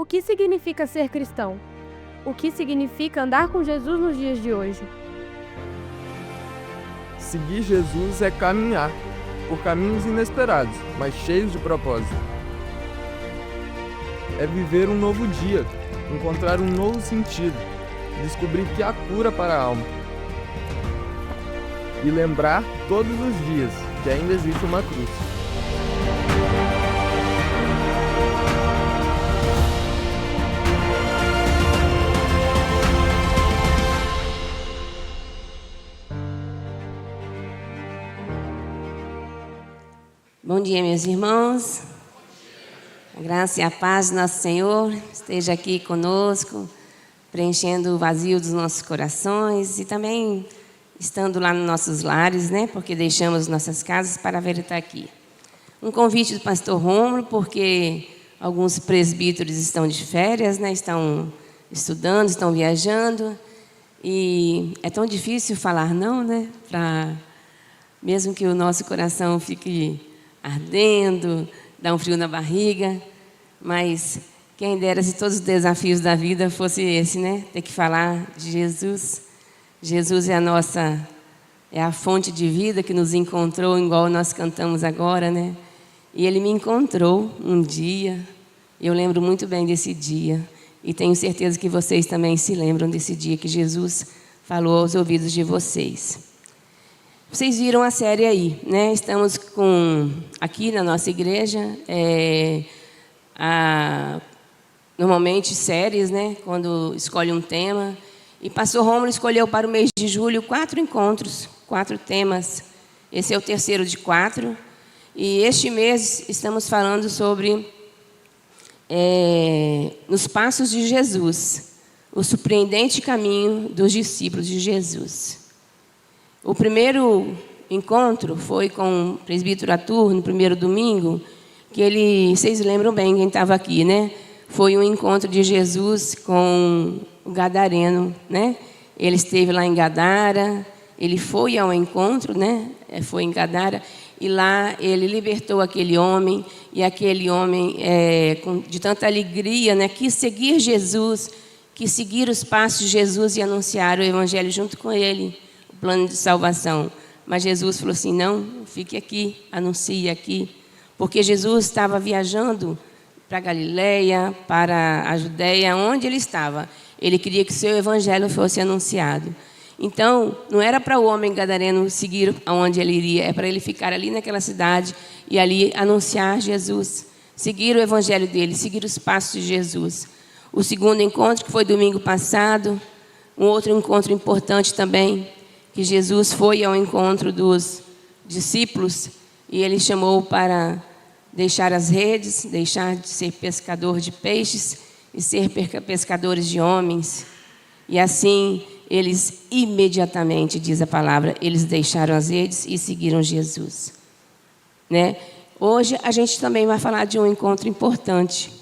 O que significa ser cristão? O que significa andar com Jesus nos dias de hoje? Seguir Jesus é caminhar por caminhos inesperados, mas cheios de propósito. É viver um novo dia, encontrar um novo sentido, descobrir que há cura para a alma. E lembrar todos os dias que ainda existe uma cruz. Bom dia, meus irmãos. A graça e a paz do nosso Senhor esteja aqui conosco, preenchendo o vazio dos nossos corações e também estando lá nos nossos lares, né? Porque deixamos nossas casas para vir estar aqui. Um convite do pastor Rômulo, porque alguns presbíteros estão de férias, né? Estão estudando, estão viajando e é tão difícil falar não, né? Mesmo que o nosso coração fique ardendo, dá um frio na barriga, mas quem dera se todos os desafios da vida fosse esse, né? Ter que falar de Jesus. Jesus é a fonte de vida que nos encontrou, igual nós cantamos agora, né? E Ele me encontrou um dia, eu lembro muito bem desse dia, e tenho certeza que vocês também se lembram desse dia que Jesus falou aos ouvidos de vocês. Vocês viram a série aí, né? Estamos aqui na nossa igreja, normalmente séries, né? Quando escolhe um tema. E pastor Rômulo escolheu para o mês de julho 4 encontros, 4 temas. Esse é o terceiro de 4. E este mês estamos falando sobre nos passos de Jesus, o surpreendente caminho dos discípulos de Jesus. O primeiro encontro foi com o presbítero Arthur, no primeiro domingo, que vocês lembram bem quem estava aqui, né? Foi um encontro de Jesus com o gadareno, né? Ele esteve lá em Gadara, ele foi ao encontro, né? Foi em Gadara, e lá ele libertou aquele homem, e aquele homem, de tanta alegria, né? Quis seguir Jesus, quis seguir os passos de Jesus e anunciar o evangelho junto com ele, plano de salvação. Mas Jesus falou assim, não, fique aqui, anuncie aqui. Porque Jesus estava viajando para a Galileia, para a Judeia, onde ele estava. Ele queria que o seu evangelho fosse anunciado. Então, não era para o homem gadareno seguir aonde ele iria, é para ele ficar ali naquela cidade e ali anunciar Jesus, seguir o evangelho dele, seguir os passos de Jesus. O segundo encontro, que foi domingo passado, um outro encontro importante também, que Jesus foi ao encontro dos discípulos e ele chamou para deixar as redes, deixar de ser pescador de peixes e ser pescadores de homens. E assim, eles imediatamente, diz a palavra, eles deixaram as redes e seguiram Jesus. Né? Hoje, a gente também vai falar de um encontro importante,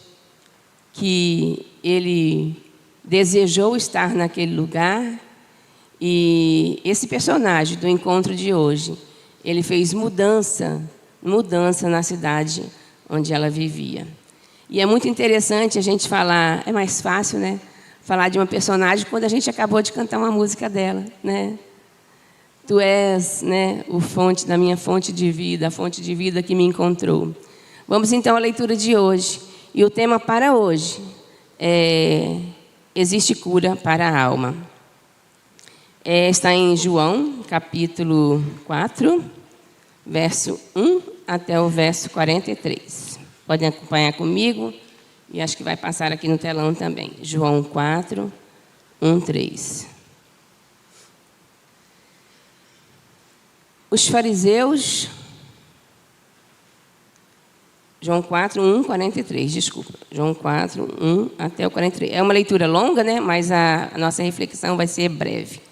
que ele desejou estar naquele lugar. E esse personagem do encontro de hoje, ele fez mudança na cidade onde ela vivia. E é muito interessante a gente falar, é mais fácil, né? Falar de uma personagem quando a gente acabou de cantar uma música dela, né? Tu és, né, da minha fonte de vida, a fonte de vida que me encontrou. Vamos então à leitura de hoje. E o tema para hoje é existe cura para a alma. Está em João, capítulo 4, verso 1 até o verso 43. Podem acompanhar comigo e acho que vai passar aqui no telão também. João 4, 1, 3. Os fariseus... João 4, 1, 43, desculpa. João 4, 1 até o 43. É uma leitura longa, né? Mas a nossa reflexão vai ser breve.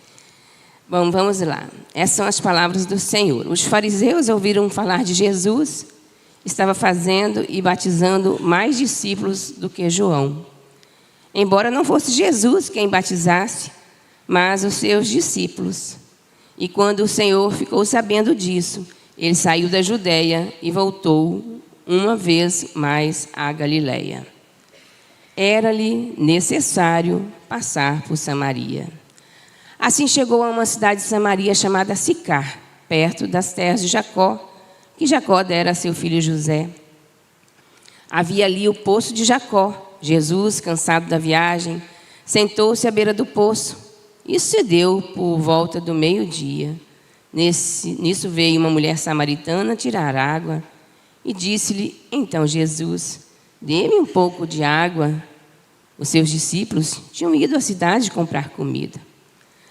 Bom, vamos lá. Essas são as palavras do Senhor. Os fariseus ouviram falar de Jesus, estava fazendo e batizando mais discípulos do que João. Embora não fosse Jesus quem batizasse, mas os seus discípulos. E quando o Senhor ficou sabendo disso, ele saiu da Judeia e voltou uma vez mais à Galileia. era-lhe necessário passar por Samaria. Assim chegou a uma cidade de Samaria chamada Sicar, perto das terras de Jacó, que Jacó dera a seu filho José. Havia ali o poço de Jacó. Jesus, cansado da viagem, sentou-se à beira do poço. Isso se deu por volta do meio-dia. Nisso veio uma mulher samaritana tirar água e disse-lhe: então Jesus, dê-me um pouco de água. Os seus discípulos tinham ido à cidade comprar comida.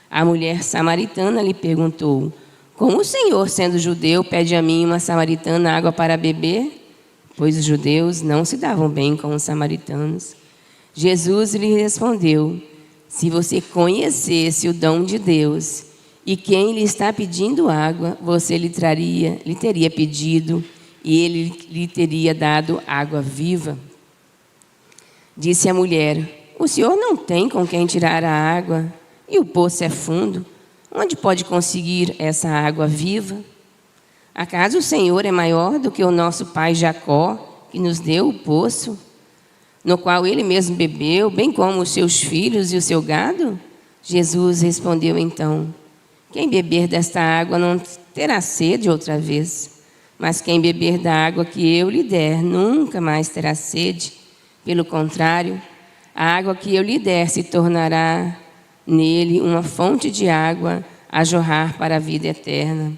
A mulher samaritana lhe perguntou: como o Senhor, sendo judeu, pede a mim, uma samaritana, água para beber? Pois os judeus não se davam bem com os samaritanos. Jesus lhe respondeu: se você conhecesse o dom de Deus e quem lhe está pedindo água, você lhe teria pedido e ele lhe teria dado água viva. Disse a mulher: o Senhor não tem com quem tirar a água e o poço é fundo. Onde pode conseguir essa água viva? Acaso o Senhor é maior do que o nosso pai Jacó, que nos deu o poço, no qual ele mesmo bebeu, bem como os seus filhos e o seu gado? Jesus respondeu então: quem beber desta água não terá sede outra vez, mas quem beber da água que eu lhe der nunca mais terá sede. Pelo contrário, a água que eu lhe der se tornará nele uma fonte de água a jorrar para a vida eterna.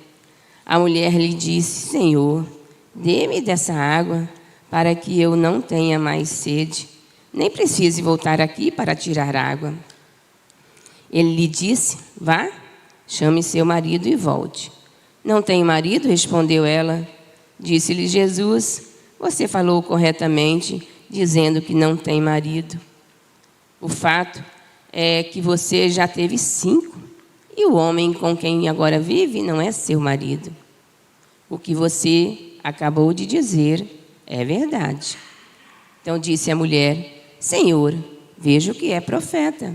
A mulher lhe disse: Senhor, dê-me dessa água para que eu não tenha mais sede, nem precise voltar aqui para tirar água. Ele lhe disse: vá, chame seu marido e volte. Não tenho marido, respondeu ela. Disse-lhe Jesus: você falou corretamente, dizendo que não tem marido. O fato é que você já teve 5, e o homem com quem agora vive não é seu marido. O que você acabou de dizer é verdade. Então disse a mulher: Senhor, vejo que é profeta.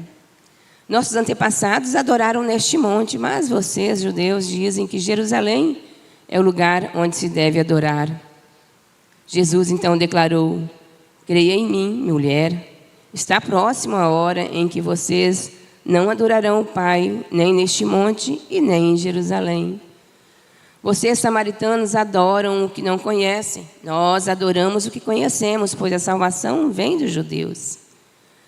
Nossos antepassados adoraram neste monte, mas vocês, judeus, dizem que Jerusalém é o lugar onde se deve adorar. Jesus então declarou: creia em mim, mulher. Está próxima a hora em que vocês não adorarão o Pai, nem neste monte e nem em Jerusalém. Vocês, samaritanos, adoram o que não conhecem. Nós adoramos o que conhecemos, pois a salvação vem dos judeus.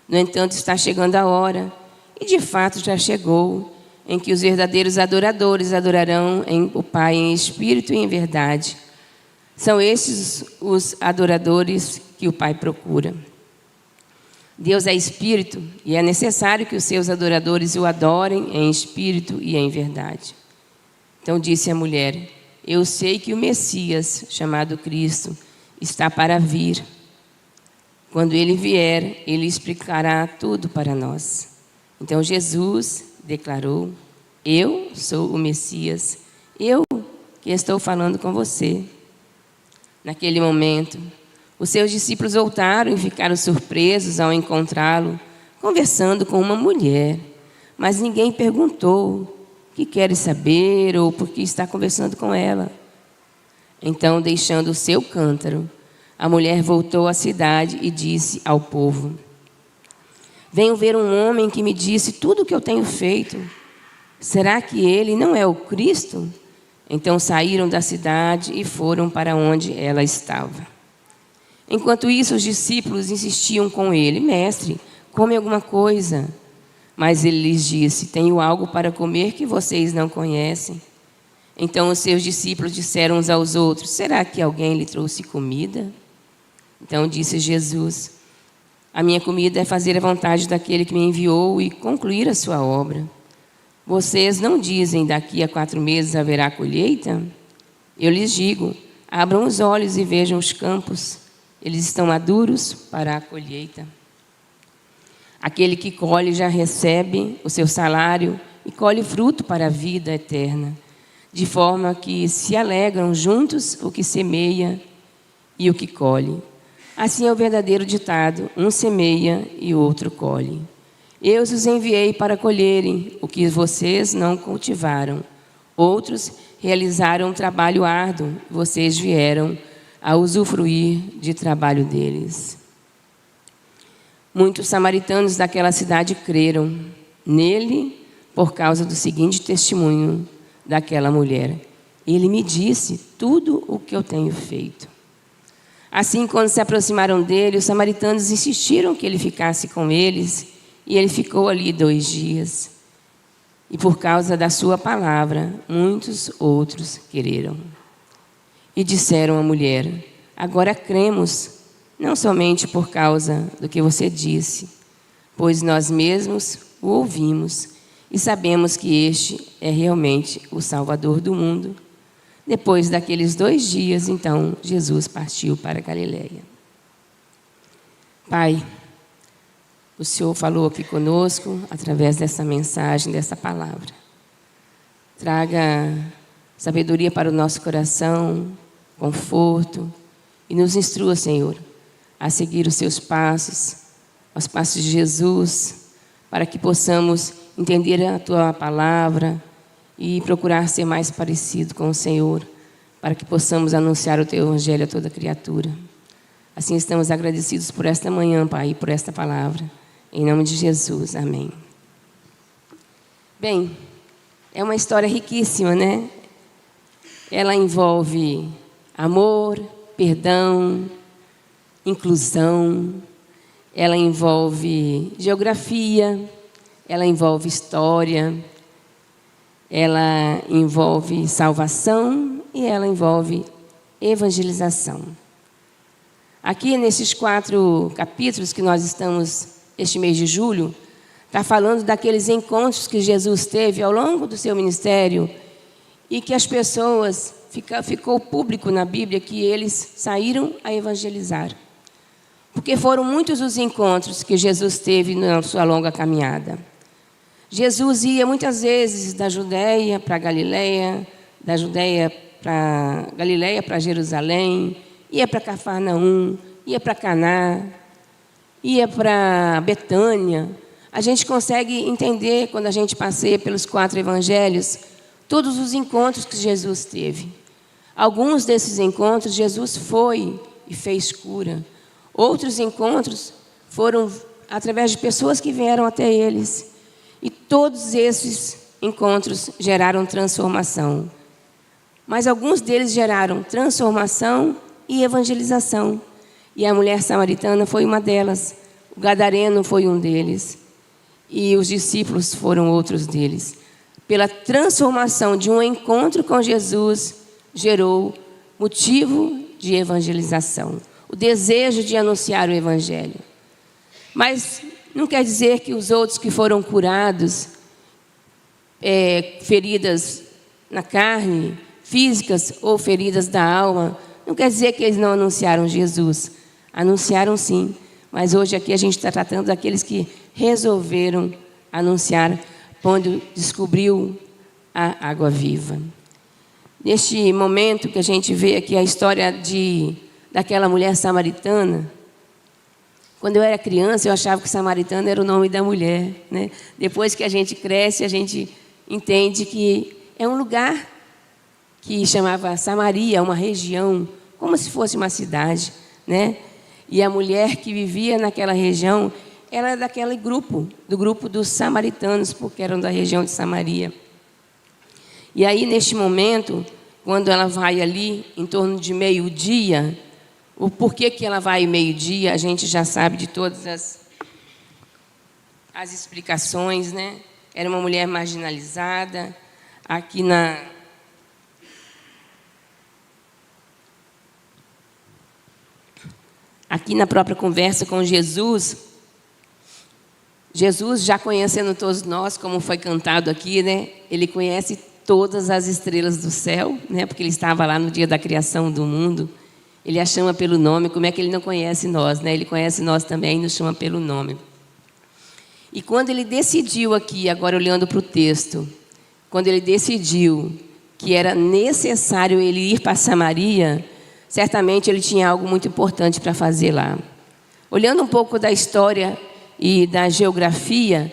No entanto, está chegando a hora, e de fato já chegou, em que os verdadeiros adoradores adorarão o Pai em espírito e em verdade. São estes os adoradores que o Pai procura. Deus é espírito e é necessário que os seus adoradores o adorem em espírito e em verdade. Então disse a mulher: eu sei que o Messias, chamado Cristo, está para vir. Quando ele vier, ele explicará tudo para nós. Então Jesus declarou: eu sou o Messias, eu que estou falando com você. Naquele momento, os seus discípulos voltaram e ficaram surpresos ao encontrá-lo, conversando com uma mulher. Mas ninguém perguntou o que quer saber ou por que está conversando com ela. Então, deixando o seu cântaro, a mulher voltou à cidade e disse ao povo: venho ver um homem que me disse tudo o que eu tenho feito. Será que ele não é o Cristo? Então saíram da cidade e foram para onde ela estava. Enquanto isso, os discípulos insistiam com ele: mestre, come alguma coisa. Mas ele lhes disse: tenho algo para comer que vocês não conhecem. Então os seus discípulos disseram uns aos outros: será que alguém lhe trouxe comida? Então disse Jesus: a minha comida é fazer a vontade daquele que me enviou e concluir a sua obra. Vocês não dizem: daqui a 4 meses haverá colheita? Eu lhes digo: abram os olhos e vejam os campos. Eles estão maduros para a colheita. Aquele que colhe já recebe o seu salário e colhe fruto para a vida eterna, de forma que se alegram juntos o que semeia e o que colhe. Assim é o verdadeiro ditado: um semeia e o outro colhe. Eu os enviei para colherem o que vocês não cultivaram. Outros realizaram um trabalho árduo, vocês vieram a usufruir de trabalho deles. Muitos samaritanos daquela cidade creram nele por causa do seguinte testemunho daquela mulher: ele me disse tudo o que eu tenho feito. Assim, quando se aproximaram dele, os samaritanos insistiram que ele ficasse com eles, e ele ficou ali 2 dias. E por causa da sua palavra, muitos outros creram. E disseram à mulher: agora cremos, não somente por causa do que você disse, pois nós mesmos o ouvimos e sabemos que este é realmente o Salvador do mundo. Depois daqueles 2 dias, então, Jesus partiu para a Galileia. Pai, o Senhor falou aqui conosco através dessa mensagem, dessa palavra. Traga sabedoria para o nosso coração, conforto, e nos instrua, Senhor, a seguir os seus passos, os passos de Jesus, para que possamos entender a Tua palavra e procurar ser mais parecido com o Senhor, para que possamos anunciar o Teu Evangelho a toda criatura. Assim estamos agradecidos por esta manhã, Pai, e por esta palavra. Em nome de Jesus, amém. Bem, é uma história riquíssima, né? Ela envolve amor, perdão, inclusão, ela envolve geografia, ela envolve história, ela envolve salvação e ela envolve evangelização. Aqui, nesses 4 capítulos que nós estamos, este mês de julho, está falando daqueles encontros que Jesus teve ao longo do seu ministério e que as pessoas, ficou público na Bíblia que eles saíram a evangelizar. Porque foram muitos os encontros que Jesus teve na sua longa caminhada. Jesus ia muitas vezes da Judéia para a Galileia, da Judéia para Galileia para Jerusalém, ia para Cafarnaum, ia para Caná, ia para Betânia. A gente consegue entender, quando a gente passeia pelos 4 evangelhos, todos os encontros que Jesus teve. Alguns desses encontros, Jesus foi e fez cura. Outros encontros foram através de pessoas que vieram até eles. E todos esses encontros geraram transformação. Mas alguns deles geraram transformação e evangelização. E a mulher samaritana foi uma delas. O gadareno foi um deles. E os discípulos foram outros deles. Pela transformação de um encontro com Jesus, gerou motivo de evangelização. O desejo de anunciar o Evangelho. Mas não quer dizer que os outros que foram curados, feridas na carne, físicas ou feridas da alma, não quer dizer que eles não anunciaram Jesus. Anunciaram sim, mas hoje aqui a gente está tratando daqueles que resolveram anunciar quando descobriu a água viva. Neste momento que a gente vê aqui a história daquela mulher samaritana, quando eu era criança, eu achava que samaritana era o nome da mulher, né? Depois que a gente cresce, a gente entende que é um lugar que chamava Samaria, uma região, como se fosse uma cidade, né? E a mulher que vivia naquela região, ela era daquele grupo, do grupo dos samaritanos, porque eram da região de Samaria. E aí, neste momento, quando ela vai ali, em torno de meio-dia, o porquê que ela vai meio-dia, a gente já sabe de todas as explicações, né? Era uma mulher marginalizada. Aqui na própria conversa com Jesus, já conhecendo todos nós, como foi cantado aqui, né? Ele conhece todas as estrelas do céu, né? Porque ele estava lá no dia da criação do mundo. Ele a chama pelo nome. Como é que ele não conhece nós, né? Ele conhece nós também e nos chama pelo nome. E quando ele decidiu aqui, agora olhando para o texto, quando ele decidiu que era necessário ele ir para Samaria, certamente ele tinha algo muito importante para fazer lá. Olhando um pouco da história e da geografia,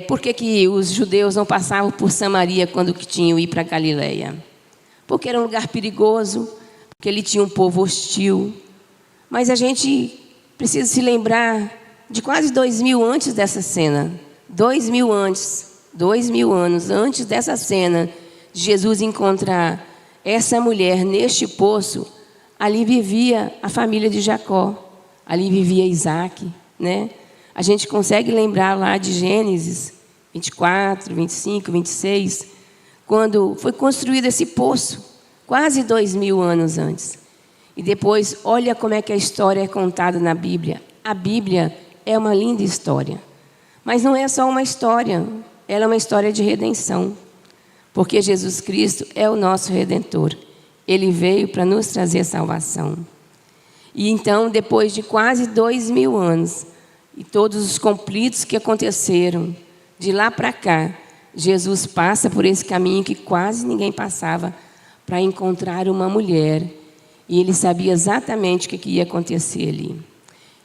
por que os judeus não passavam por Samaria quando que tinham ir para Galileia? Porque era um lugar perigoso, porque ele tinha um povo hostil. Mas a gente precisa se lembrar de quase 2000 antes dessa cena. 2000 anos antes dessa cena, de Jesus encontrar essa mulher neste poço, ali vivia a família de Jacó, ali vivia Isaac, né? A gente consegue lembrar lá de Gênesis 24, 25, 26, quando foi construído esse poço, quase 2000 anos antes. E depois, olha como é que a história é contada na Bíblia. A Bíblia é uma linda história. Mas não é só uma história, ela é uma história de redenção. Porque Jesus Cristo é o nosso Redentor. Ele veio para nos trazer salvação. E então, depois de quase 2000 anos, e todos os conflitos que aconteceram, de lá para cá, Jesus passa por esse caminho que quase ninguém passava, para encontrar uma mulher. E ele sabia exatamente o que ia acontecer ali.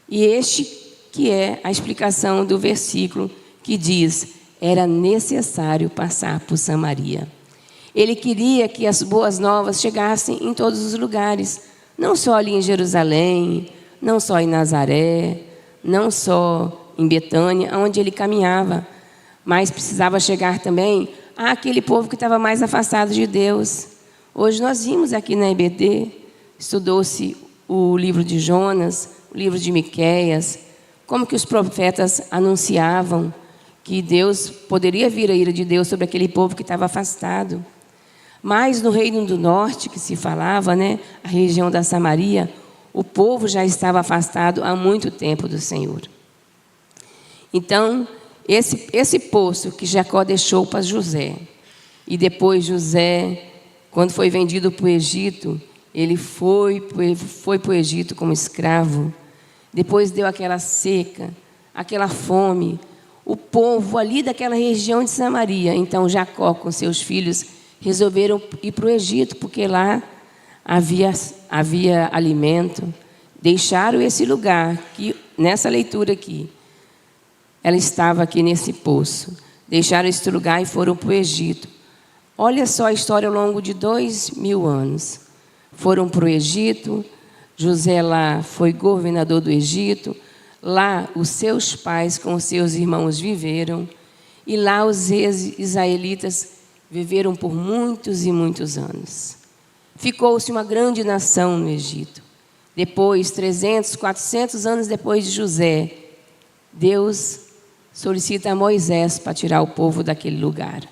E este que é a explicação do versículo que diz: era necessário passar por Samaria. Ele queria que as boas novas chegassem em todos os lugares, não só ali em Jerusalém, não só em Nazaré, não só em Betânia, onde ele caminhava, mas precisava chegar também àquele povo que estava mais afastado de Deus. Hoje nós vimos aqui na EBD, estudou-se o livro de Jonas, o livro de Miqueias, como que os profetas anunciavam que Deus poderia vir a ira de Deus sobre aquele povo que estava afastado. Mas no Reino do Norte, que se falava, né, a região da Samaria, o povo já estava afastado há muito tempo do Senhor. Então, esse poço que Jacó deixou para José, e depois José, quando foi vendido para o Egito, ele foi para o Egito como escravo. Depois deu aquela seca, aquela fome. O povo ali daquela região de Samaria, então Jacó com seus filhos resolveram ir para o Egito, porque lá havia alimento. Deixaram esse lugar, que nessa leitura aqui, ela estava aqui nesse poço. Deixaram esse lugar e foram para o Egito. Olha só a história ao longo de 2000 anos. Foram para o Egito, José lá foi governador do Egito, lá os seus pais com os seus irmãos viveram, e lá os israelitas viveram por muitos e muitos anos. Ficou-se uma grande nação no Egito. Depois, 300, 400 anos depois de José, Deus solicita a Moisés para tirar o povo daquele lugar,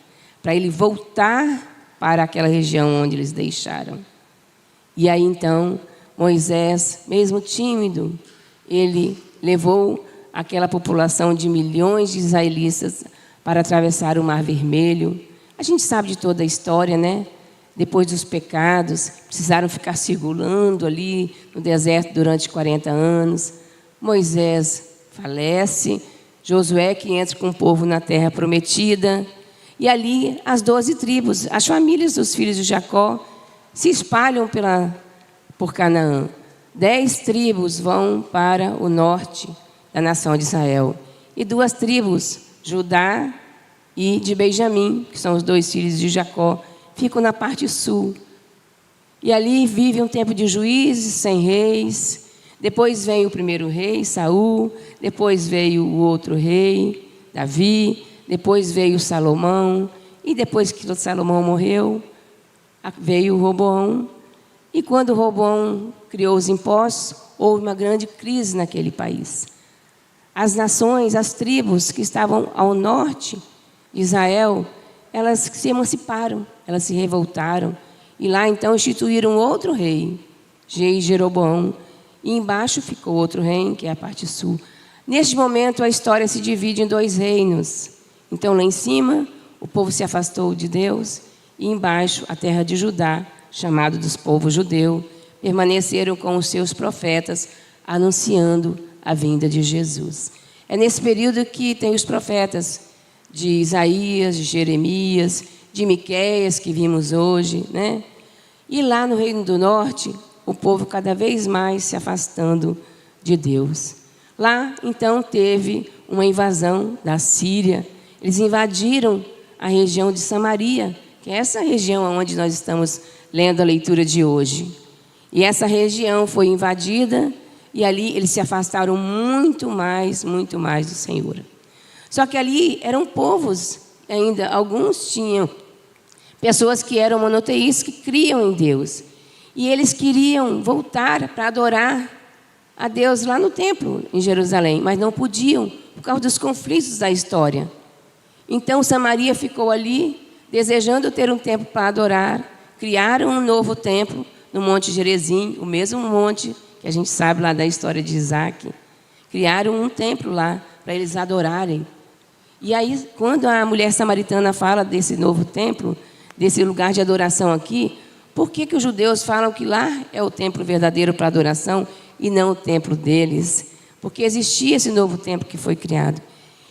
para ele voltar para aquela região onde eles deixaram. E aí então, Moisés, mesmo tímido, ele levou aquela população de milhões de israelitas para atravessar o Mar Vermelho. A gente sabe de toda a história, né? Depois dos pecados, precisaram ficar circulando ali no deserto durante 40 anos. Moisés falece, Josué que entra com o povo na terra prometida. E ali as 12 tribos, as famílias dos filhos de Jacó, se espalham por Canaã. 10 tribos vão para o norte da nação de Israel. E 2 tribos, Judá e de Benjamim, que são os 2 filhos de Jacó, ficam na parte sul. E ali vive um tempo de juízes, sem reis. Depois vem o primeiro rei, Saul. Depois veio o outro rei, Davi. Depois veio Salomão. E depois que Salomão morreu, veio Roboão. E quando Roboão criou os impostos, houve uma grande crise naquele país. As nações, as tribos que estavam ao norte de Israel, elas se emanciparam, elas se revoltaram. E lá então instituíram outro rei, Jeroboão. E embaixo ficou outro rei, que é a parte sul. Neste momento a história se divide em 2 reinos. Então lá em cima o povo se afastou de Deus, e embaixo a terra de Judá, chamado dos povos judeu, permaneceram com os seus profetas, anunciando a vinda de Jesus. É nesse período que tem os profetas de Isaías, de Jeremias, de Miqueias, que vimos hoje, né? E lá no Reino do Norte, o povo cada vez mais se afastando de Deus. Lá, então, teve uma invasão da Síria. Eles invadiram a região de Samaria, que é essa região onde nós estamos lendo a leitura de hoje. E essa região foi invadida, e ali eles se afastaram muito mais do Senhor. Só que ali eram povos ainda, alguns tinham pessoas que eram monoteístas, que criam em Deus. E eles queriam voltar para adorar a Deus lá no templo, em Jerusalém, mas não podiam, por causa dos conflitos da história. Então, Samaria ficou ali, desejando ter um templo para adorar. Criaram um novo templo no Monte Gerizim, o mesmo monte que a gente sabe lá da história de Isaac. Criaram um templo lá para eles adorarem. E aí, quando a mulher samaritana fala desse novo templo, desse lugar de adoração aqui, por que os judeus falam que lá é o templo verdadeiro para adoração e não o templo deles? Porque existia esse novo templo que foi criado.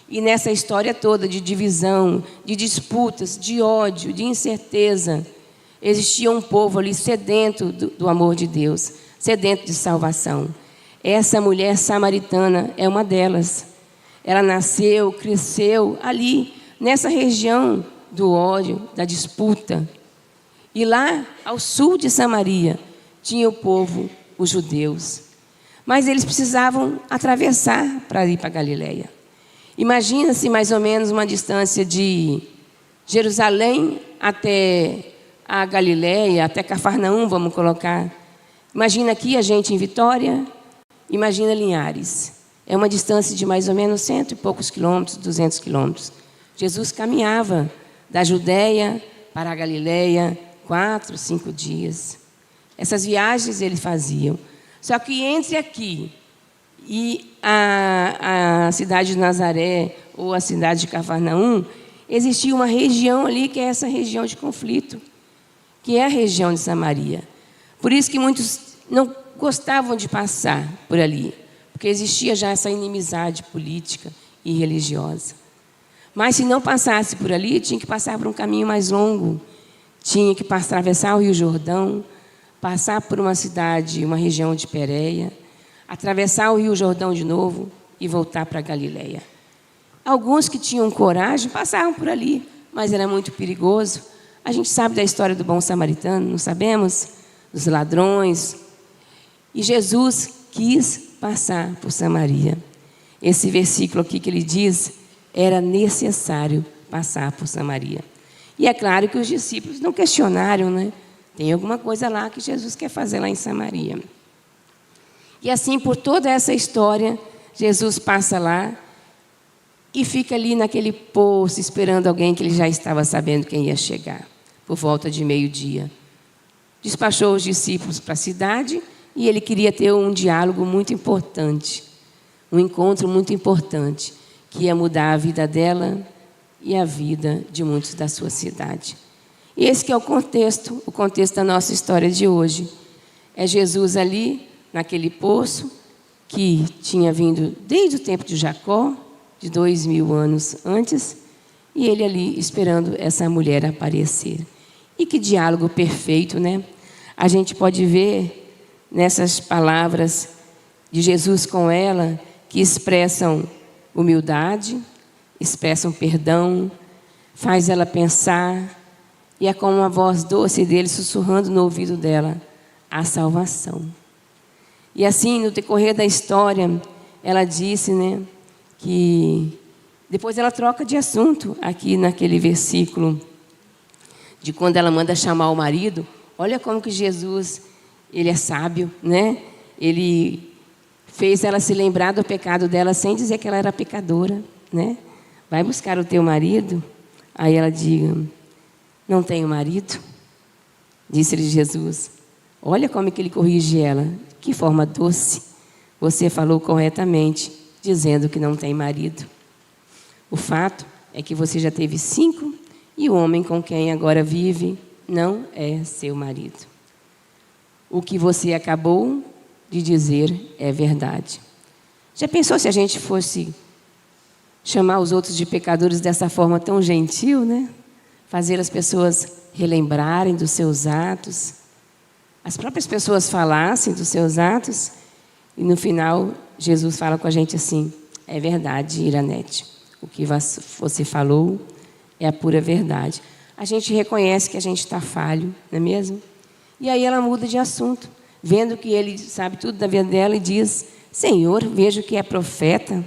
E nessa história toda de divisão, de disputas, de ódio, de incerteza, existia um povo ali sedento do amor de Deus, sedento de salvação. Essa mulher samaritana é uma delas. Ela nasceu, cresceu ali, nessa região do ódio, da disputa. E lá, ao sul de Samaria, tinha o povo, os judeus. Mas eles precisavam atravessar para ir para Galileia. Imagina-se mais ou menos uma distância de Jerusalém até a Galileia, até Cafarnaum, vamos colocar. Imagina aqui a gente em Vitória, imagina Linhares. É uma distância de mais ou menos 100 e poucos quilômetros, 200 quilômetros. Jesus caminhava da Judéia para a Galileia 4, 5 dias. Essas viagens ele fazia. Só que entre aqui e a cidade de Nazaré ou a cidade de Cafarnaum, existia uma região ali que é essa região de conflito, que é a região de Samaria. Por isso que muitos não gostavam de passar por ali, porque existia já essa inimizade política e religiosa. Mas se não passasse por ali, tinha que passar por um caminho mais longo. Tinha que atravessar o Rio Jordão, passar por uma cidade, uma região de Pérea, atravessar o Rio Jordão de novo e voltar para a Galileia. Alguns que tinham coragem passavam por ali, mas era muito perigoso. A gente sabe da história do bom samaritano, não sabemos? Dos ladrões. E Jesus quis passar por Samaria. Esse versículo aqui que ele diz, era necessário passar por Samaria. E é claro que os discípulos não questionaram, né? Tem alguma coisa lá que Jesus quer fazer lá em Samaria. E assim, por toda essa história, Jesus passa lá e fica ali naquele poço, esperando alguém que ele já estava sabendo quem ia chegar, por volta de meio-dia. Despachou os discípulos para a cidade e ele queria ter um diálogo muito importante, um encontro muito importante, que ia mudar a vida dela e a vida de muitos da sua cidade. E esse que é o contexto da nossa história de hoje. É Jesus ali, naquele poço, que tinha vindo desde o tempo de Jacó, de 2000 anos antes, e ele ali esperando essa mulher aparecer. E que diálogo perfeito, né? A gente pode ver nessas palavras de Jesus com ela, que expressam humildade, expressam perdão, faz ela pensar, e é como uma voz doce dele sussurrando no ouvido dela, a salvação. E assim, no decorrer da história, ela disse, né, que depois ela troca de assunto aqui naquele versículo de quando ela manda chamar o marido. Olha como que Jesus, ele é sábio, né? Ele fez ela se lembrar do pecado dela sem dizer que ela era pecadora, né? Vai buscar o teu marido. Aí ela diz, não tenho marido. Disse-lhe Jesus. Olha como que ele corrige ela. Que forma doce. Você falou corretamente, dizendo que não tem marido. O fato é que você já teve 5 e o homem com quem agora vive não é seu marido. O que você acabou de dizer é verdade. Já pensou se a gente fosse chamar os outros de pecadores dessa forma tão gentil, né? Fazer as pessoas relembrarem dos seus atos, as próprias pessoas falassem dos seus atos, e no final Jesus fala com a gente assim, é verdade, Iranete, o que você falou é a pura verdade. A gente reconhece que a gente está falho, não é mesmo? E aí ela muda de assunto. vendo que ele sabe tudo da vida dela, e diz: Senhor, vejo que é profeta.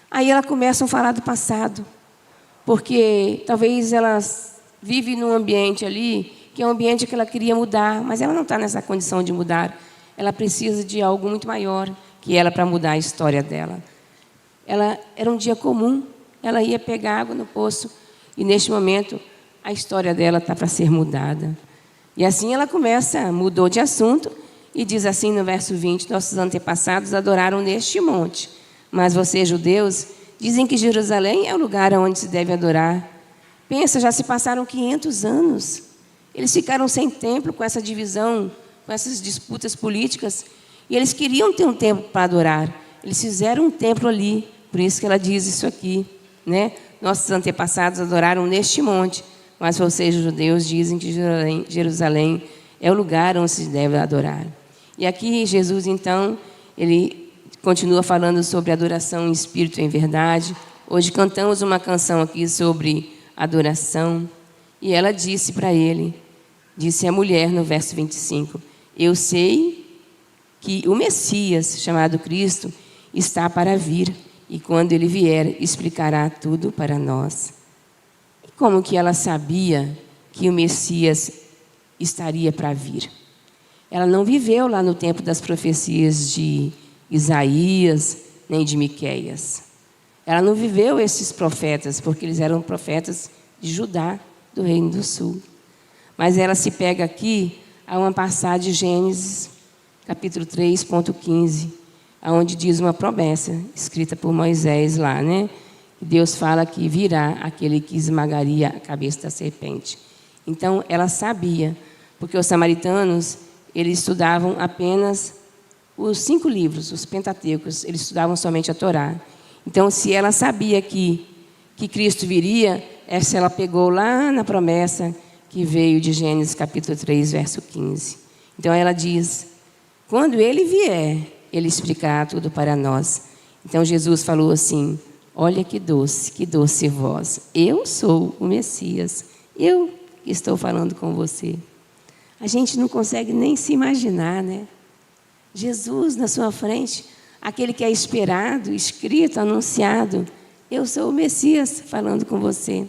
Aí ela começa a falar do passado, porque talvez ela vive num ambiente ali, que é um ambiente que ela queria mudar, mas ela não está nessa condição de mudar. Ela precisa de algo muito maior que ela para mudar a história dela. Era um dia comum, ela ia pegar água no poço, e neste momento a história dela está para ser mudada. E assim ela mudou de assunto, e diz assim no verso 20: nossos antepassados adoraram neste monte, mas vocês, judeus, dizem que Jerusalém é o lugar onde se deve adorar. Pensa, já se passaram 500 anos. Eles ficaram sem templo com essa divisão, com essas disputas políticas, e eles queriam ter um templo para adorar. Eles fizeram um templo ali, por isso que ela diz isso aqui, né? Nossos antepassados adoraram neste monte, mas vocês, judeus, dizem que Jerusalém é o lugar onde se deve adorar. E aqui Jesus, então, ele continua falando sobre adoração em espírito e em verdade. Hoje cantamos uma canção aqui sobre adoração. E ela disse para ele, disse a mulher no verso 25: eu sei que o Messias, chamado Cristo, está para vir, e quando ele vier, explicará tudo para nós. E como que ela sabia que o Messias estaria para vir? Ela não viveu lá no tempo das profecias de Isaías, nem de Miqueias. Ela não viveu esses profetas, porque eles eram profetas de Judá, do Reino do Sul. Mas ela se pega aqui a uma passagem de Gênesis, capítulo 3.15, onde diz uma promessa, escrita por Moisés lá, né? Deus fala que virá aquele que esmagaria a cabeça da serpente. Então, ela sabia, porque os samaritanos, eles estudavam apenas os 5 livros, os Pentateucos, eles estudavam somente a Torá. Então, se ela sabia que Cristo viria, essa ela pegou lá na promessa que veio de Gênesis capítulo 3, verso 15. Então, ela diz: quando ele vier, ele explicará tudo para nós. Então, Jesus falou assim: olha que doce voz. Eu sou o Messias. Eu que estou falando com você. A gente não consegue nem se imaginar, né? Jesus na sua frente, aquele que é esperado, escrito, anunciado. Eu sou o Messias falando com você.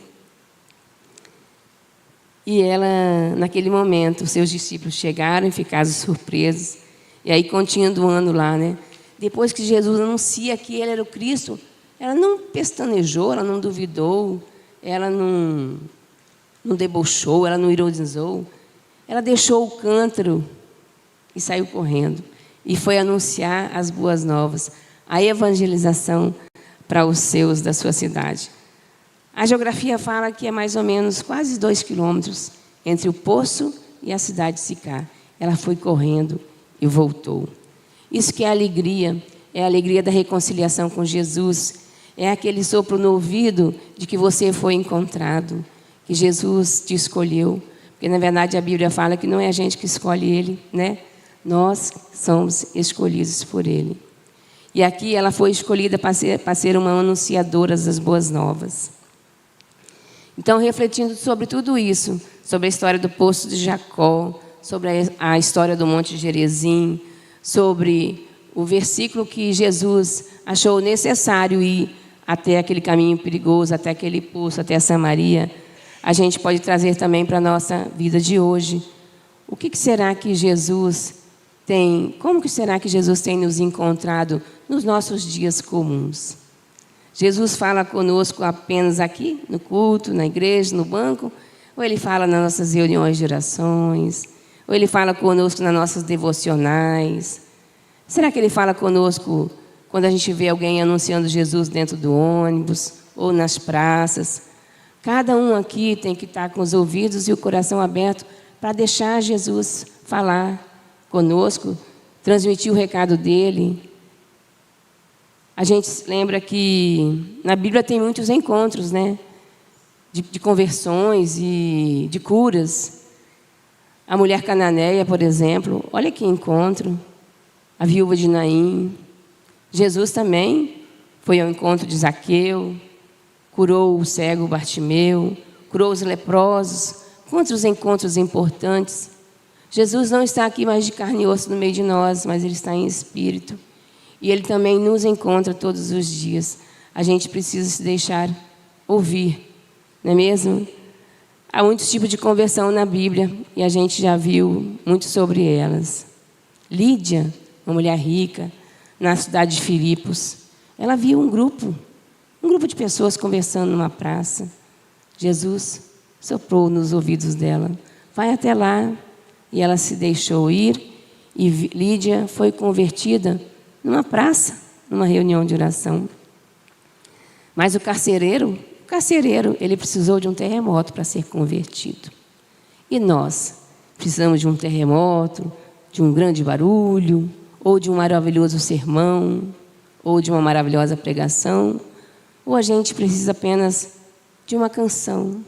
E ela, naquele momento, os seus discípulos chegaram e ficaram surpresos. E aí, continuando lá, né? Depois que Jesus anuncia que ele era o Cristo, ela não pestanejou, ela não duvidou, ela não debochou, ela não ironizou. Ela deixou o cântaro e saiu correndo. E foi anunciar as boas novas, a evangelização para os seus da sua cidade. A geografia fala que é mais ou menos quase 2 quilômetros entre o poço e a cidade de Sicá. Ela foi correndo e voltou. Isso que é a alegria da reconciliação com Jesus. É aquele sopro no ouvido de que você foi encontrado, que Jesus te escolheu. Porque, na verdade, a Bíblia fala que não é a gente que escolhe Ele, né? Nós somos escolhidos por Ele. E aqui ela foi escolhida para ser uma anunciadora das boas novas. Então, refletindo sobre tudo isso, sobre a história do poço de Jacó, sobre a história do Monte Gerizim, sobre o versículo que Jesus achou necessário ir até aquele caminho perigoso, até aquele poço, até Samaria, a gente pode trazer também para a nossa vida de hoje. O que será que Jesus tem, como que será que Jesus tem nos encontrado nos nossos dias comuns? Jesus fala conosco apenas aqui, no culto, na igreja, no banco? Ou Ele fala nas nossas reuniões de orações? Ou Ele fala conosco nas nossas devocionais? Será que Ele fala conosco quando a gente vê alguém anunciando Jesus dentro do ônibus ou nas praças? Cada um aqui tem que estar com os ouvidos e o coração aberto para deixar Jesus falar conosco, transmitir o recado dele. A gente lembra que na Bíblia tem muitos encontros, né? De conversões e de curas. A mulher cananeia, por exemplo, olha que encontro. A viúva de Naim. Jesus também foi ao encontro de Zaqueu, curou o cego Bartimeu, curou os leprosos. Quantos encontros importantes. Jesus não está aqui mais de carne e osso no meio de nós, mas Ele está em espírito. E Ele também nos encontra todos os dias. A gente precisa se deixar ouvir, não é mesmo? Há muitos tipos de conversão na Bíblia e a gente já viu muito sobre elas. Lídia, uma mulher rica, na cidade de Filipos, ela viu um grupo de pessoas conversando numa praça. Jesus soprou nos ouvidos dela: vai até lá. E ela se deixou ir e Lídia foi convertida numa praça, numa reunião de oração. Mas o carcereiro, ele precisou de um terremoto para ser convertido. E nós precisamos de um terremoto, de um grande barulho, ou de um maravilhoso sermão, ou de uma maravilhosa pregação, ou a gente precisa apenas de uma canção.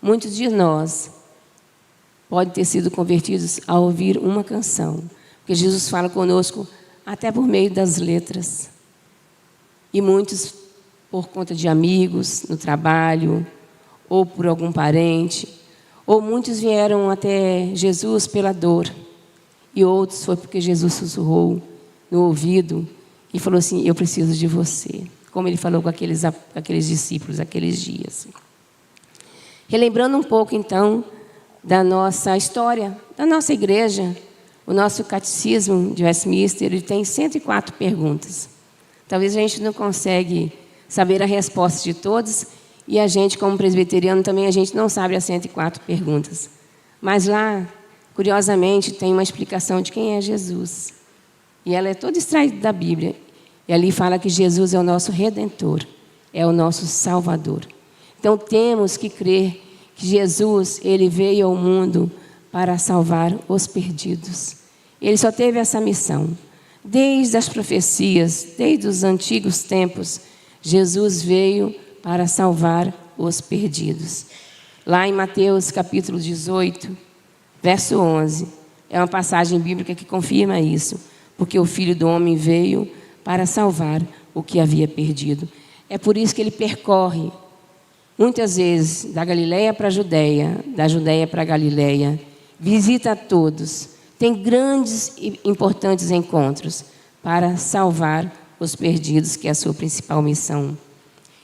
Muitos de nós podem ter sido convertidos ao ouvir uma canção, porque Jesus fala conosco até por meio das letras. E muitos, por conta de amigos no trabalho, ou por algum parente, ou muitos vieram até Jesus pela dor, e outros foi porque Jesus sussurrou no ouvido e falou assim: eu preciso de você, como Ele falou com aqueles discípulos, aqueles dias. Relembrando um pouco, então, da nossa história, da nossa igreja, o nosso catecismo de Westminster, ele tem 104 perguntas. Talvez a gente não consiga saber a resposta de todas, e a gente, como presbiteriano, também a gente não sabe as 104 perguntas. Mas lá, curiosamente, tem uma explicação de quem é Jesus. E ela é toda extraída da Bíblia. E ali fala que Jesus é o nosso Redentor, é o nosso Salvador. Então, temos que crer que Jesus, Ele veio ao mundo para salvar os perdidos. Ele só teve essa missão. Desde as profecias, desde os antigos tempos, Jesus veio para salvar os perdidos. Lá em Mateus capítulo 18, verso 11, é uma passagem bíblica que confirma isso, porque o Filho do Homem veio para salvar o que havia perdido. É por isso que Ele percorre muitas vezes da Galileia para a Judéia, da Judéia para a Galileia, visita a todos, tem grandes e importantes encontros para salvar os perdidos, que é a sua principal missão.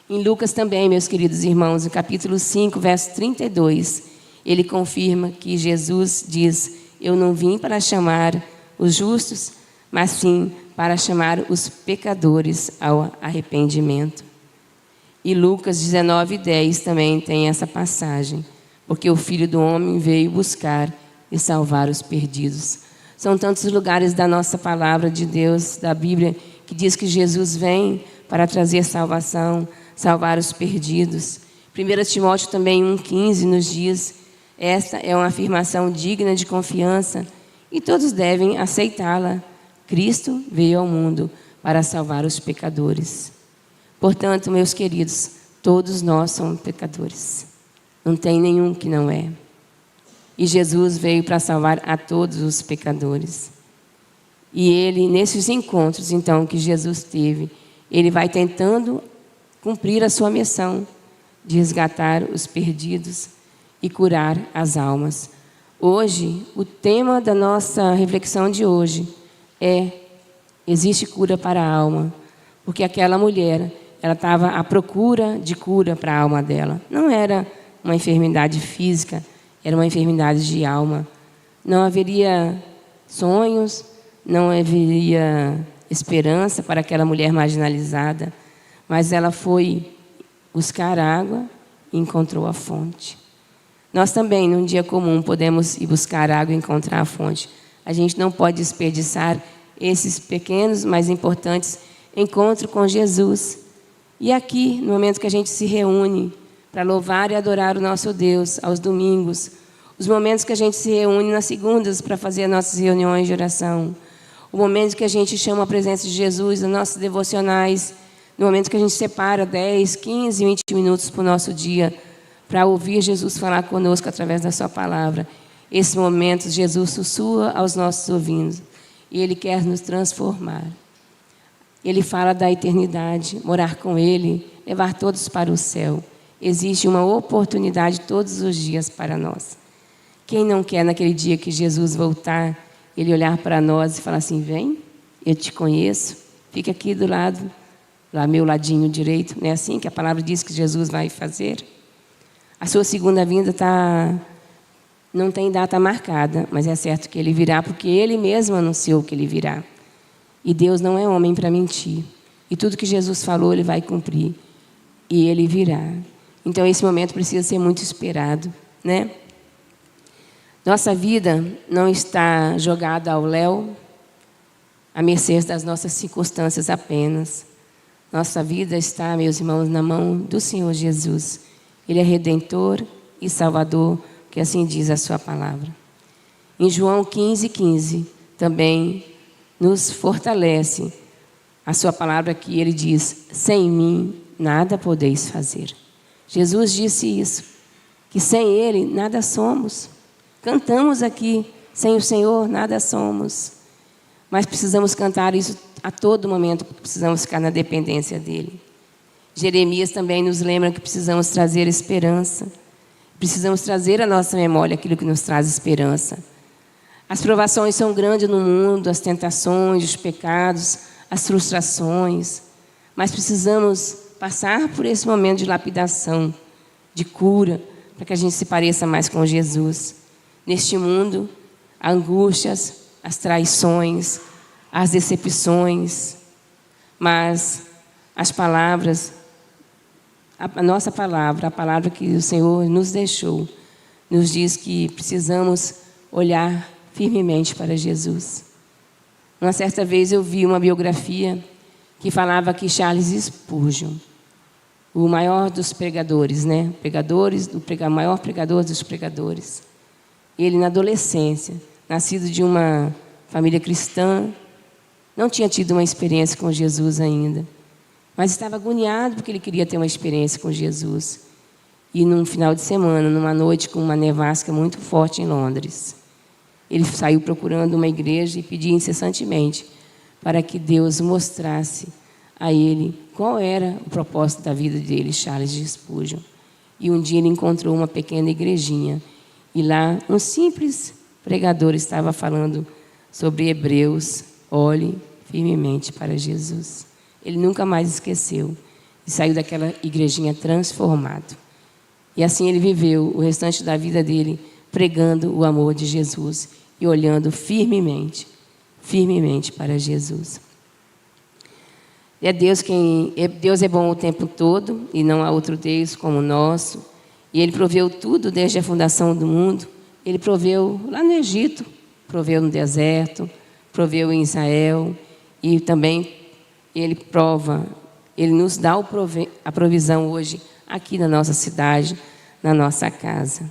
Em Lucas também, meus queridos irmãos, no capítulo 5, verso 32, ele confirma que Jesus diz: eu não vim para chamar os justos, mas sim para chamar os pecadores ao arrependimento. E Lucas 19:10 também tem essa passagem, porque o Filho do Homem veio buscar e salvar os perdidos. São tantos lugares da nossa palavra de Deus, da Bíblia, que diz que Jesus vem para trazer salvação, salvar os perdidos. 1 Timóteo também 1,15 nos diz: esta é uma afirmação digna de confiança e todos devem aceitá-la. Cristo veio ao mundo para salvar os pecadores. Portanto, meus queridos, todos nós somos pecadores. Não tem nenhum que não é. E Jesus veio para salvar a todos os pecadores. E Ele, nesses encontros, então, que Jesus teve, Ele vai tentando cumprir a sua missão de resgatar os perdidos e curar as almas. Hoje, o tema da nossa reflexão de hoje é: existe cura para a alma? Porque aquela mulher, ela estava à procura de cura para a alma dela. Não era uma enfermidade física, era uma enfermidade de alma. Não haveria sonhos, não haveria esperança para aquela mulher marginalizada, mas ela foi buscar água e encontrou a fonte. Nós também, num dia comum, podemos ir buscar água e encontrar a fonte. A gente não pode desperdiçar esses pequenos, mas importantes encontros com Jesus. E aqui, no momento que a gente se reúne para louvar e adorar o nosso Deus, aos domingos, os momentos que a gente se reúne nas segundas para fazer as nossas reuniões de oração, o momento que a gente chama a presença de Jesus nas nossas devocionais, no momento que a gente separa 10, 15, 20 minutos para o nosso dia, para ouvir Jesus falar conosco através da sua palavra. Esses momentos, Jesus sussurra aos nossos ouvidos e Ele quer nos transformar. Ele fala da eternidade, morar com Ele, levar todos para o céu. Existe uma oportunidade todos os dias para nós. Quem não quer, naquele dia que Jesus voltar, Ele olhar para nós e falar assim: vem, eu te conheço, fica aqui do lado, lá meu ladinho direito. Não é assim que a palavra diz que Jesus vai fazer? A sua segunda vinda não tem data marcada, mas é certo que Ele virá, porque Ele mesmo anunciou que Ele virá. E Deus não é homem para mentir. E tudo que Jesus falou, Ele vai cumprir. E Ele virá. Então, esse momento precisa ser muito esperado, né? Nossa vida não está jogada ao léu, à mercê das nossas circunstâncias apenas. Nossa vida está, meus irmãos, na mão do Senhor Jesus. Ele é Redentor e Salvador, que assim diz a sua palavra. Em João 15:15, também nos fortalece a sua palavra, que ele diz: sem mim nada podeis fazer. Jesus disse isso, que sem Ele nada somos. Cantamos aqui: sem o Senhor nada somos. Mas precisamos cantar isso a todo momento, porque precisamos ficar na dependência dEle. Jeremias também nos lembra que precisamos trazer esperança. Precisamos trazer à nossa memória aquilo que nos traz esperança. As provações são grandes no mundo, as tentações, os pecados, as frustrações. Mas precisamos passar por esse momento de lapidação, de cura, para que a gente se pareça mais com Jesus. Neste mundo, as angústias, as traições, as decepções, mas as palavras, a nossa palavra, a palavra que o Senhor nos deixou, nos diz que precisamos olhar firmemente para Jesus. Uma certa vez eu vi uma biografia que falava que Charles Spurgeon, o maior dos pregadores, né? Maior pregador dos pregadores. Ele, na adolescência, nascido de uma família cristã, não tinha tido uma experiência com Jesus ainda, mas estava agoniado porque ele queria ter uma experiência com Jesus. E num final de semana, numa noite com uma nevasca muito forte em Londres, ele saiu procurando uma igreja e pedia incessantemente para que Deus mostrasse a ele qual era o propósito da vida dele, Charles Spurgeon. E um dia ele encontrou uma pequena igrejinha, e lá um simples pregador estava falando sobre Hebreus: olhe firmemente para Jesus. Ele nunca mais esqueceu e saiu daquela igrejinha transformado. E assim ele viveu o restante da vida dele pregando o amor de Jesus e olhando firmemente para Jesus. Deus é bom o tempo todo e não há outro Deus como o nosso. E Ele proveu tudo desde a fundação do mundo. Ele proveu lá no Egito, proveu no deserto, proveu em Israel. E também Ele nos dá a provisão hoje aqui na nossa cidade, na nossa casa.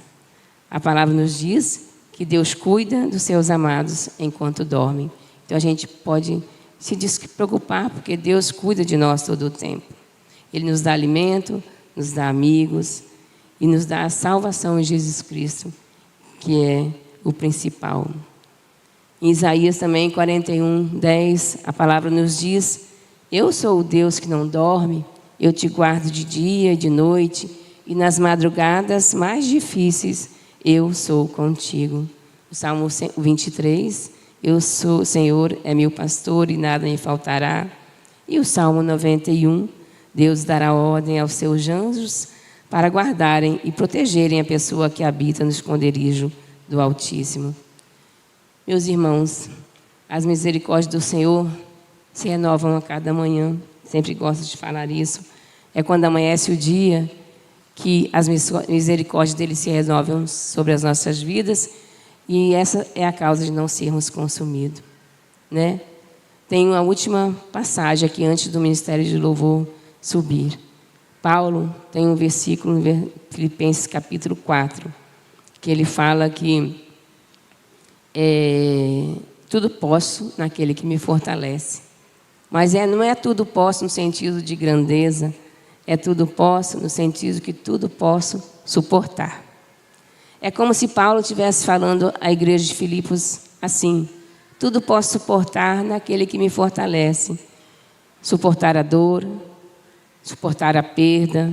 A palavra nos diz que Deus cuida dos seus amados enquanto dormem. Então a gente pode se despreocupar, porque Deus cuida de nós todo o tempo. Ele nos dá alimento, nos dá amigos e nos dá a salvação em Jesus Cristo, que é o principal. Em Isaías também, 41:10, a palavra nos diz: eu sou o Deus que não dorme, eu te guardo de dia e de noite, e nas madrugadas mais difíceis eu sou contigo. O Salmo 23, o Senhor é meu pastor e nada me faltará. E o Salmo 91, Deus dará ordem aos seus anjos para guardarem e protegerem a pessoa que habita no esconderijo do Altíssimo. Meus irmãos, as misericórdias do Senhor se renovam a cada manhã. Sempre gosto de falar isso. É quando amanhece o dia que as misericórdias dele se renovam sobre as nossas vidas, e essa é a causa de não sermos consumidos, né? Tem uma última passagem aqui antes do Ministério de Louvor subir. Paulo tem um versículo em Filipenses capítulo 4, que ele fala que tudo posso naquele que me fortalece. Mas não é tudo posso no sentido de grandeza, é tudo posso no sentido que tudo posso suportar. É como se Paulo estivesse falando à igreja de Filipos assim: tudo posso suportar naquele que me fortalece. Suportar a dor, suportar a perda,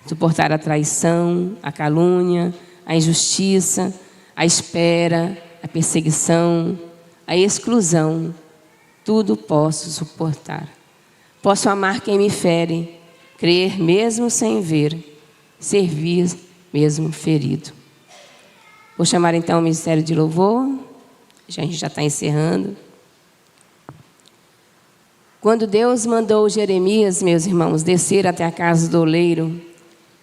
suportar a traição, a calúnia, a injustiça, a espera, a perseguição, a exclusão, tudo posso suportar. Posso amar quem me fere, crer mesmo sem ver, servir mesmo ferido. Vou chamar então o Ministério de Louvor, a gente já está encerrando. Quando Deus mandou Jeremias, meus irmãos, descer até a casa do oleiro,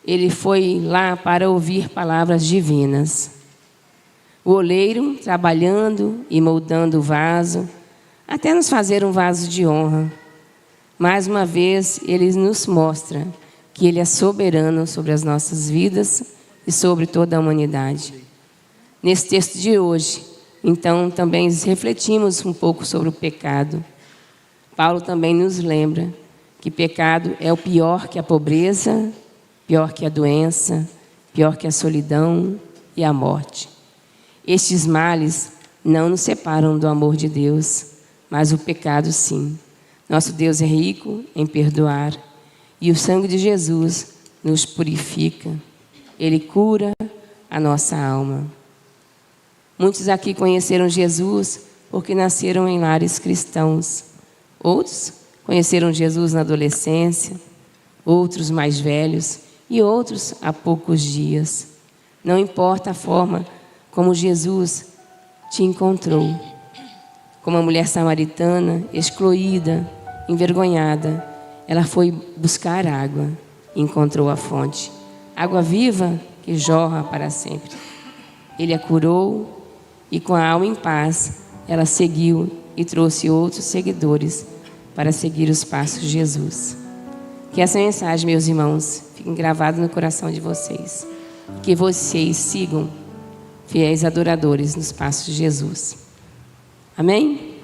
ele foi lá para ouvir palavras divinas. O oleiro trabalhando e moldando o vaso, até nos fazer um vaso de honra. Mais uma vez, ele nos mostra que ele é soberano sobre as nossas vidas e sobre toda a humanidade. Nesse texto de hoje, então, também refletimos um pouco sobre o pecado. Paulo também nos lembra que pecado é o pior que a pobreza, pior que a doença, pior que a solidão e a morte. Estes males não nos separam do amor de Deus, mas o pecado sim. Nosso Deus é rico em perdoar e o sangue de Jesus nos purifica. Ele cura a nossa alma. Muitos aqui conheceram Jesus porque nasceram em lares cristãos. Outros conheceram Jesus na adolescência, outros mais velhos e outros há poucos dias. Não importa a forma como Jesus te encontrou. Como a mulher samaritana, excluída, envergonhada, ela foi buscar água e encontrou a fonte. Água viva que jorra para sempre. Ele a curou e com a alma em paz, ela seguiu e trouxe outros seguidores para seguir os passos de Jesus. Que essa mensagem, meus irmãos, fique gravada no coração de vocês. Que vocês sigam fiéis adoradores nos passos de Jesus. Amém?